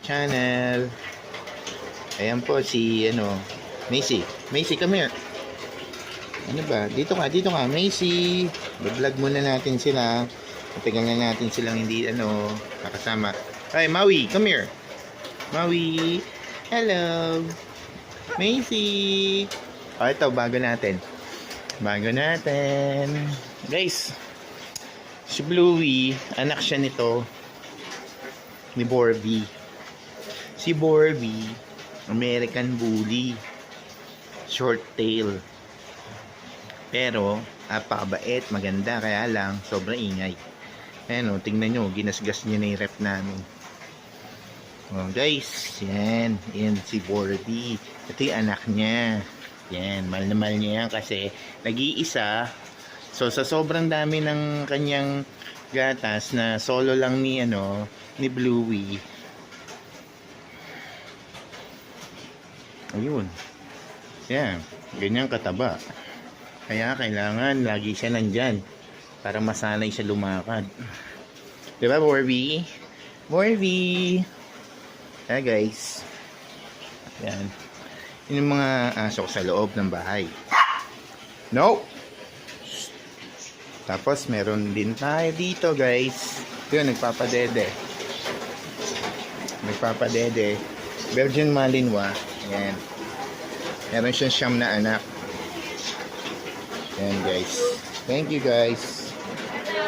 channel. Ayan po si Macy. Macy, come here. Ano ba? Dito ka, Macy. Vlog muna natin sila. Matagal na natin silang hindi nakasama. Hi, Maui, come here. Maui. Hello. Macy. Ito, bago natin. Guys, si Bluey, anak siya nito ni Borby. Si Borby, American Bully, short tail. Pero apakabait, maganda, kaya lang sobrang ingay. Ayan tingnan nyo, ginasgas niya na yung rep namin. Guys, yan si Borby. Ito yung anak niya. Yan, mahal na mahal niya yan kasi nag-iisa. So sa sobrang dami ng kanyang gatas na solo lang ni Bluey. Ayun. Yan, ganyan kataba. Kaya kailangan lagi siya nandyan para masanay siya lumakad. Diba, Borby? Borby! Kaya guys, yan. Yun yung mga aso sa loob ng bahay. No! Tapos meron din tayo dito guys. Yun, nagpapadede. Belgian Malinois. Yan. Meron siyang 9 na anak. Yan guys. Thank you guys.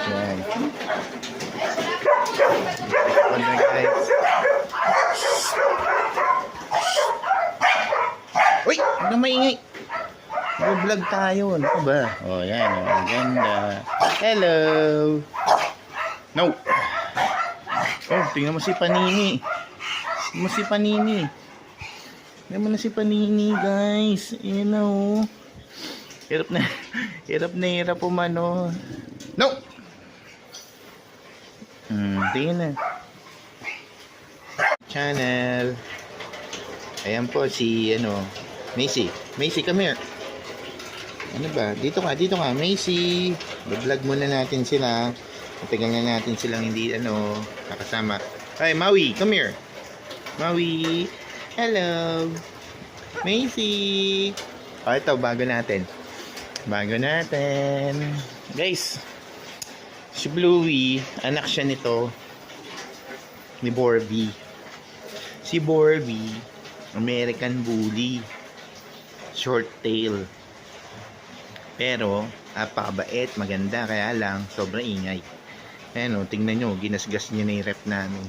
Yan. Wala guys. Uy! Ano maingay? Mag-vlog tayo. Ano ba? Oh, yan. Ang ganda. Hello! No! Oh, tingnan mo si Panini. Tingnan mo na si Panini, guys. Ayan na, oh. Hirap na umano. No! Tingnan na. Channel. Ayan po si Macy. Macy, come here. Ano ba? Dito ka, Macy. Vlog muna natin sila. Matagal na natin silang hindi nakasama. Hi, Maui, come here. Maui. Hello. Macy. Ito, bago natin. Guys, si Bluey, anak siya nito ni Borby. Si Borby, American Bully, short tail. Pero apakabait, maganda, kaya lang sobrang ingay. Ayan tingnan nyo, ginasgas niya na yung rep namin.